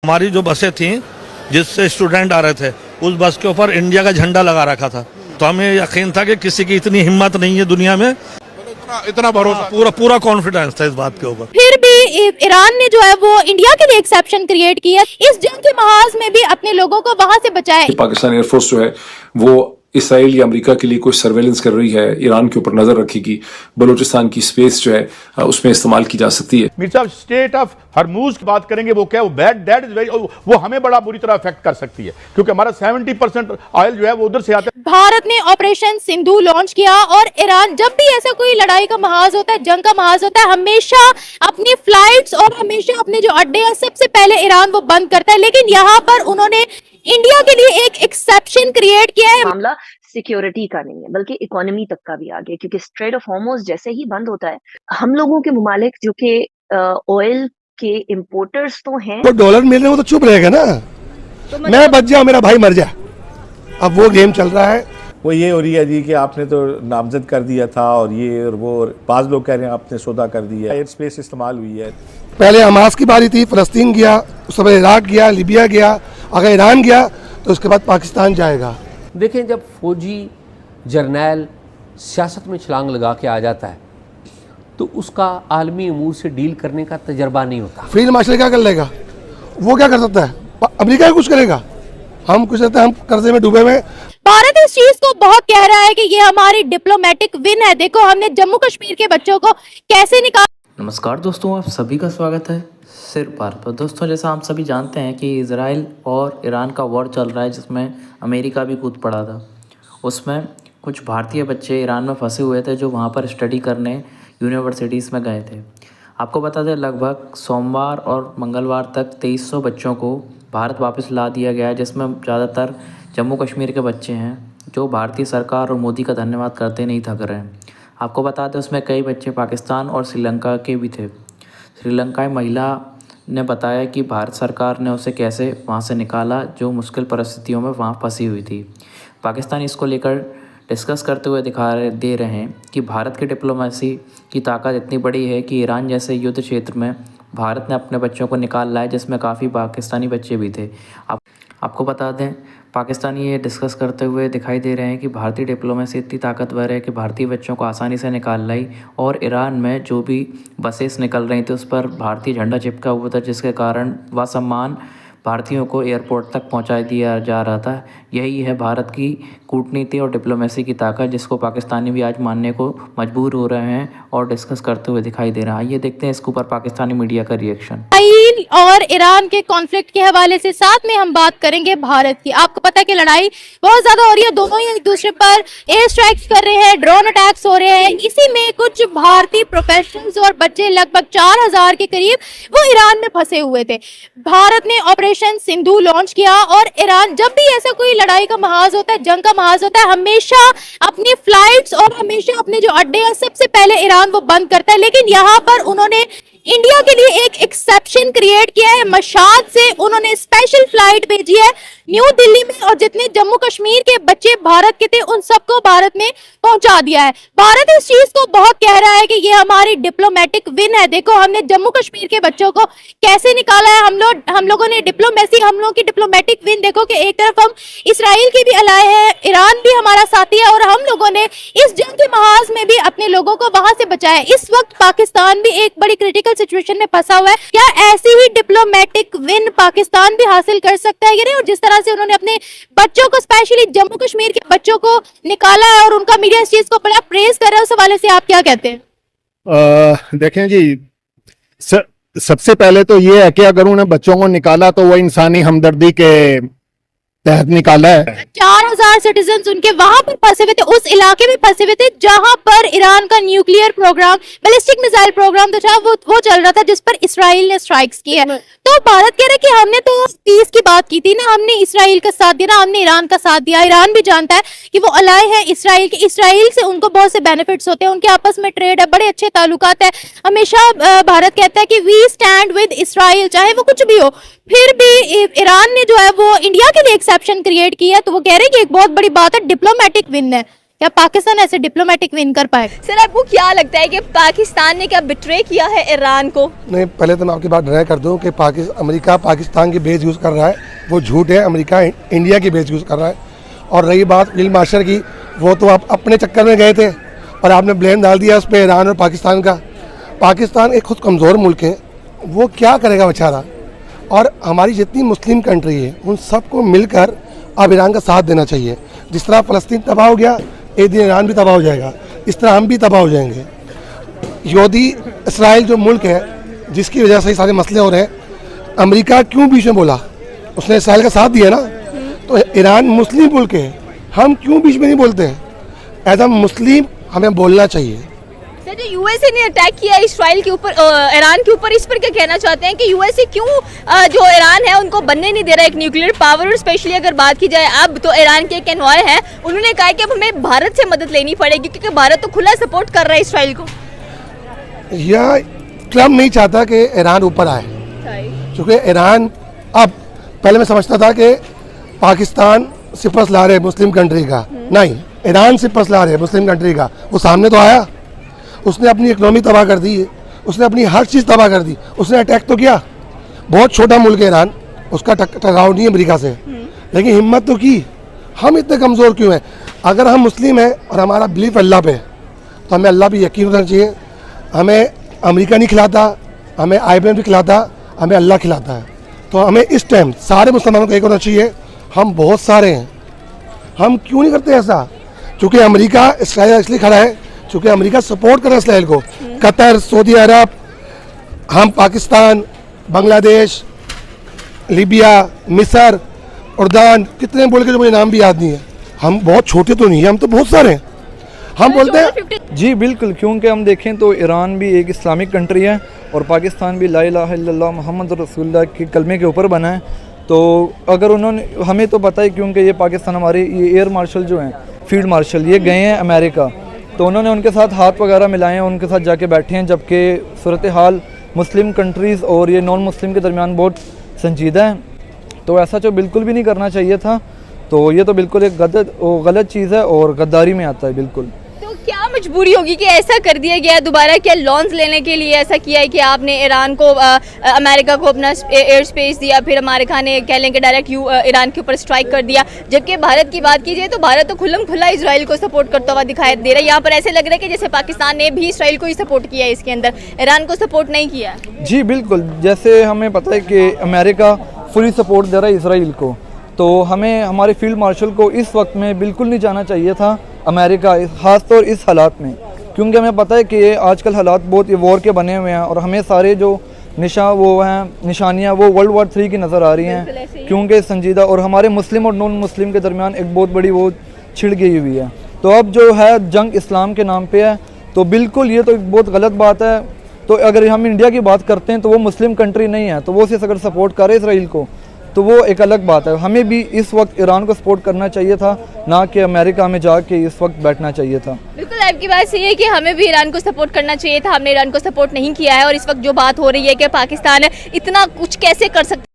हमारी जो बसें थी जिससे स्टूडेंट आ रहे थे उस बस के ऊपर इंडिया का झंडा लगा रखा था, तो हमें यकीन था कि किसी की इतनी हिम्मत नहीं है दुनिया में, इतना भरोसा। पूरा कॉन्फिडेंस था इस बात के ऊपर। फिर भी ईरान ने जो है वो इंडिया के लिए एक्सेप्शन क्रिएट किया, इस जंग के महाज में भी अपने लोगों को वहां से बचाया। पाकिस्तान एयरफोर्स जो है वो इसराइल या अमेरिका के लिए कोई सर्वेलेंस कर रही है, ईरान के ऊपर नजर रखेगी, बलूचिस्तान की स्पेस जो है उसमें इस्तेमाल की जा सकती है। मीर साहब स्टेट ऑफ हरमूज की बात करेंगे, वो क्या, वो बैड दैट इज वेरी, वो हमें बड़ा बुरी तरह अफेक्ट कर सकती है क्योंकि हमारा 70% ऑयल जो है वो उधर से आता है। भारत ने ऑपरेशन सिंधु लॉन्च किया और ईरान जब भी ऐसा कोई लड़ाई का महाज होता है, जंग का महाज होता है, हमेशा अपनी फ्लाइट्स और हमेशा अपने जो अड्डे हैं सबसे पहले ईरान वो बंद करता है। लेकिन यहाँ पर उन्होंने इंडिया के लिए एक एक्सेप्शन क्रिएट किया है। मामला सिक्योरिटी का नहीं है बल्कि इकोनॉमी तक का भी आ गया, क्योंकि स्ट्रेट ऑफ हॉर्मुज़ जैसे ही बंद होता है, हम लोगों के मुमालिक जो कि ऑयल के इंपोर्टर्स तो हैं, वो डॉलर मिल रहे हैं वो तो चुप रहेगा ना, तो मैं बच जाऊं मेरा भाई मर जाए। अब वो गेम चल रहा है। वो ये हो रही है जी कि आपने तो नामजद कर दिया था और ये और वो, बाज लोग कह रहे हैं आपने सौदा कर दिया, एयर स्पेस इस्तेमाल हुई है। पहले हमास की बारी थी, फलस्तीन गया, उसके बाद इराक गया, लीबिया गया, अगर ईरान गया तो उसके बाद पाकिस्तान जाएगा। देखें, जब फौजी जर्नैल सियासत में छलांग लगा के आ जाता है तो उसका आलमी अमूर से डील करने का तजर्बा नहीं होता। फील्ड मार्शल क्या कर लेगा, वो क्या कर सकता है, अमेरिका कुछ करेगा, हम कुछ रहते हैं, हम कर्जे में डूबे हुए। भारत इस चीज को बहुत कह रहा है कि ये हमारी डिप्लोमेटिक विन है। देखो हमने जम्मू कश्मीर के बच्चों को कैसे निकाला। नमस्कार दोस्तों, आप सभी का स्वागत है सिर्फ भारत पर। दोस्तों, जैसा हम सभी जानते हैं कि इजराइल और ईरान का वॉर चल रहा है जिसमें अमेरिका भी कूद पड़ा था। उसमें कुछ भारतीय बच्चे ईरान में फंसे हुए थे जो वहाँ पर स्टडी करने यूनिवर्सिटीज़ में गए थे। आपको बता दें, लगभग सोमवार और मंगलवार तक 2300 बच्चों को भारत वापस ला दिया गया है, जिसमें ज़्यादातर जम्मू कश्मीर के बच्चे हैं जो भारतीय सरकार और मोदी का धन्यवाद करते नहीं थक रहे हैं। आपको बता दें, उसमें कई बच्चे पाकिस्तान और श्रीलंका के भी थे। श्रीलंकाई महिला ने बताया कि भारत सरकार ने उसे कैसे वहाँ से निकाला जो मुश्किल परिस्थितियों में वहाँ फंसी हुई थी। पाकिस्तान इसको लेकर डिस्कस करते हुए दे रहे हैं कि भारत की डिप्लोमेसी की ताकत इतनी बड़ी है कि ईरान जैसे युद्ध क्षेत्र में भारत ने अपने बच्चों को निकाल लाया, जिसमें काफ़ी पाकिस्तानी बच्चे भी थे। आपको बता दें, पाकिस्तानी ये डिस्कस करते हुए दिखाई दे रहे हैं कि भारतीय डिप्लोमेसी इतनी ताकतवर है कि भारतीय बच्चों को आसानी से निकाल लाई, और ईरान में जो भी बसेस निकल रही थी उस पर भारतीय झंडा चिपका हुआ था, जिसके कारण वह सम्मान भारतीयों को एयरपोर्ट तक पहुंचा दिया जा रहा था। यही है भारत की कूटनीति और डिप्लोमेसी की ताकत, जिसको पाकिस्तानी भी आज मानने को मजबूर हो रहे हैं और डिस्कस करते हुए दिखाई दे रहा है। आइए देखते हैं इसके ऊपर पाकिस्तानी मीडिया का रिएक्शन। इसराइल और ईरान के कॉन्फ्लिक्ट के हवाले से साथ में हम बात करेंगे भारत की। आपको पता है कि लड़ाई बहुत ज्यादा हो रही है, दोनों ही एक दूसरे पर एयर स्ट्राइक्स कर रहे हैं, ड्रोन अटैक्स हो रहे हैं। इसी में कुछ भारतीय प्रोफेशनल्स और बच्चे, लगभग 4000 के करीब, वो ईरान में फंसे हुए थे। भारत ने ऑपरेशन सिंधु लॉन्च किया और ईरान जब भी ऐसा कोई लड़ाई का महाज होता है, जंग का महाज होता है, हमेशा अपनी फ्लाइट्स और हमेशा अपने जो अड्डे हैं सबसे पहले ईरान वो बंद करता है। लेकिन यहाँ पर उन्होंने इंडिया के लिए एक एक्सेप्शन क्रिएट किया है। मशाद से उन्होंने स्पेशल फ्लाइट भेजी है न्यू दिल्ली में, और जितने जम्मू कश्मीर के बच्चे भारत के थे उन सबको भारत में पहुंचा दिया है। भारत इस चीज को बहुत कह रहा है कि ये हमारी डिप्लोमेटिक विन है। देखो हमने जम्मू कश्मीर के बच्चों को कैसे निकाला है। हम लोगों ने डिप्लोमेसी, हम लोगों की डिप्लोमेटिक विन देखो कि एक तरफ हम इसराइल के भी अलाए हैं, ईरान भी हमारा साथी है, और हम लोगों ने इस जंग के महाज में भी अपने लोगों को वहां से बचाया। इस वक्त पाकिस्तान भी एक बड़ी क्रिटिकल सिचुएशन में फंसा हुआ है। क्या ऐसी ही डिप्लोमेटिक विन पाकिस्तान भी हासिल कर सकता है या नहीं? और जिस तरह से उन्होंने अपने बच्चों को, स्पेशली जम्मू कश्मीर के बच्चों को निकाला है और उनका मीडिया इस चीज को बड़ा प्रेज कर रहा है, उस हवाले से आप क्या कहते हैं? देखें जी, सबसे पहले तो ये है कि अगर उन्हें बच्चों को निकाला तो वो इंसानी हमदर्दी के तहत निकाला है। 4000 सिटीजन उनके वहां पर फंसे हुए थे, उस इलाके में फंसे हुए थे जहां पर ईरान का nuclear programme, ballistic missile programme तो वो चल रहा था, जिस पर इसराइल ने स्ट्राइक्स की है। तो भारत कह रहा है कि हमने तो पीस की बात की थी ना, हमने इसराइल का साथ दिया ना, हमने ईरान का साथ दिया। ईरान भी जानता है कि वो अलाय है इसराइल के, इसराइल से उनको बहुत से बेनिफिट्स होते हैं, उनके आपस में ट्रेड है, बड़े अच्छे ताल्लुकात है। हमेशा भारत कहता है कि वी स्टैंड विद इसराइल, चाहे वो कुछ भी हो। फिर भी ईरान ने जो है वो इंडिया के लिए एक्सेप्शन क्रिएट किया, तो वो कह रहे हैं कि एक बहुत बड़ी बात है, डिप्लोमेटिक विन है। क्या पाकिस्तान ऐसे डिप्लोमेटिक विन कर पाएगा? सर आपको क्या लगता है कि पाकिस्तान ने क्या बिट्रे किया है ईरान को? नहीं, पहले तो मैं आपकी बात डिनाई कर दूं कि अमेरिका पाकिस्तान की बेस यूज़ कर रहा है, वो झूठ है। अमेरिका इंडिया की बेस यूज़ कर रहा है। और रही बात फील्ड मार्शल की, वो तो आप अपने चक्कर में गए थे और आपने ब्लेम डाल दिया उस पर ईरान और पाकिस्तान का। पाकिस्तान एक खुद कमज़ोर मुल्क है, वो क्या करेगा बेचारा। और हमारी जितनी मुस्लिम कंट्री है उन सबको मिलकर अब ईरान का साथ देना चाहिए। जिस तरह फ़लस्तीन तबाह हो गया, एक दिन ईरान भी तबाह हो जाएगा, इस तरह हम भी तबाह हो जाएंगे। यहूदी इसराइल जो मुल्क है जिसकी वजह से ये सारे मसले हो रहे हैं, अमेरिका क्यों बीच में बोला? उसने इसराइल का साथ दिया ना। तो ईरान मुस्लिम मुल्क है, हम क्यों बीच में नहीं बोलते हैं? एज अ मुस्लिम हमें बोलना चाहिए। सर जो यूएसए ने अटैक किया इस्राइल के ऊपर, ईरान के ऊपर, इस पर क्या कहना चाहते हैं कि यूएसए क्यों जो ईरान है उनको बनने नहीं दे रहा एक न्यूक्लियर पावर? और स्पेशली अगर बात की जाए अब तो ईरान के एक एनवॉय है, उन्होंने कहा कि अब हमें भारत से मदद लेनी पड़ेगी क्योंकि भारत तो खुला सपोर्ट कर रहा है इस्राइल को। या ट्रम्प नहीं चाहता कि ईरान ऊपर आए, क्योंकि ईरान अब पहले मैं समझता था कि पाकिस्तान सिपस ला रहे मुस्लिम कंट्री का, नहीं, ईरान सिपस ला रहे मुस्लिम कंट्री का। वो सामने तो आया, उसने अपनी इकोनॉमी तबाह कर दी है, उसने अपनी हर चीज़ तबाह कर दी, उसने अटैक तो किया। बहुत छोटा मुल्क है ईरान, उसका टकराव नहीं है अमेरिका से, लेकिन हिम्मत तो की। हम इतने कमज़ोर क्यों हैं? अगर हम मुस्लिम हैं और हमारा बिलीफ अल्लाह पे, तो हमें अल्लाह पे यकीन होना चाहिए। हमें अमेरिका नहीं खिलाता, हमें IMF भी खिलाता, हमें अल्लाह खिलाता है। तो हमें इस टाइम सारे मुसलमानों को एक होना चाहिए, हम बहुत सारे हैं, हम क्यों नहीं करते ऐसा? क्योंकि अमेरिका इसराइल इसलिए खड़ा है क्योंकि अमेरिका सपोर्ट कर रहा है इसराइल को। कतर, सऊदी अरब, हम पाकिस्तान, बांग्लादेश, लीबिया, मिस्र, उर्दान, कितने बोल के जो मुझे नाम भी याद नहीं है। हम बहुत छोटे तो नहीं है, हम तो बहुत सारे हैं। हम बोलते हैं जी बिल्कुल, क्योंकि हम देखें तो ईरान भी एक इस्लामिक कंट्री है और पाकिस्तान भी ला इलाहा इल्लल्लाह मुहम्मद रसूलुल्लाह के कलमे के ऊपर बना है। तो अगर उन्होंने, हमें तो पता है क्योंकि ये पाकिस्तान हमारे ये एयर मार्शल जो हैं, फील्ड मार्शल, ये गए हैं अमेरिका, तो उन्होंने उनके साथ हाथ वगैरह मिलाए हैं, उनके साथ जाके बैठे हैं। जबकि सूरत हाल मुस्लिम कंट्रीज़ और ये नॉन मुस्लिम के दरमियान बहुत संजीदा है, तो ऐसा तो बिल्कुल भी नहीं करना चाहिए था। तो ये तो बिल्कुल एक गलत चीज़ है और गद्दारी में आता है बिल्कुल। तो क्या मजबूरी होगी कि ऐसा कर दिया गया दोबारा? क्या लॉन्स लेने के लिए ऐसा किया है कि आपने ईरान को, अमेरिका को अपना एयर स्पेस दिया, फिर अमेरिका ने कह लें कि डायरेक्ट ईरान के ऊपर स्ट्राइक कर दिया? जबकि भारत की बात की जाए तो भारत तो खुल्लम खुला इजराइल को सपोर्ट करता हुआ दिखाई दे रहा है। यहाँ पर ऐसे लग रहा है कि जैसे पाकिस्तान ने भी इसराइल को ही सपोर्ट किया है, इसके अंदर ईरान को सपोर्ट नहीं किया। जी बिल्कुल, जैसे हमें पता है कि अमेरिका फुली सपोर्ट दे रहा है इसराइल को, तो हमें हमारे फील्ड मार्शल को इस वक्त में बिल्कुल नहीं जाना चाहिए था अमेरिका, ख़ासतौर इस हालात में, क्योंकि हमें पता है कि आजकल हालात बहुत वॉर के बने हुए हैं और हमें सारे जो निशानियाँ वो World War 3 की नज़र आ रही हैं, क्योंकि संजीदा और हमारे मुस्लिम और नॉन मुस्लिम के दरमियान एक बहुत बड़ी वो छिड़ गई हुई है। तो अब जो है जंग इस्लाम के नाम पे है, तो बिल्कुल ये तो एक बहुत गलत बात है। तो अगर हम इंडिया की बात करते हैं तो वो मुस्लिम कंट्री नहीं है, तो वो सिर्फ अगर सपोर्ट करे इसराइल को तो वो एक अलग बात है। हमें भी इस वक्त ईरान को सपोर्ट करना चाहिए था, ना कि अमेरिका में जाके इस वक्त बैठना चाहिए था। बिल्कुल आपकी बात सही है कि हमें भी ईरान को सपोर्ट करना चाहिए था, हमने ईरान को सपोर्ट नहीं किया है। और इस वक्त जो बात हो रही है कि पाकिस्तान इतना कुछ कैसे कर सकता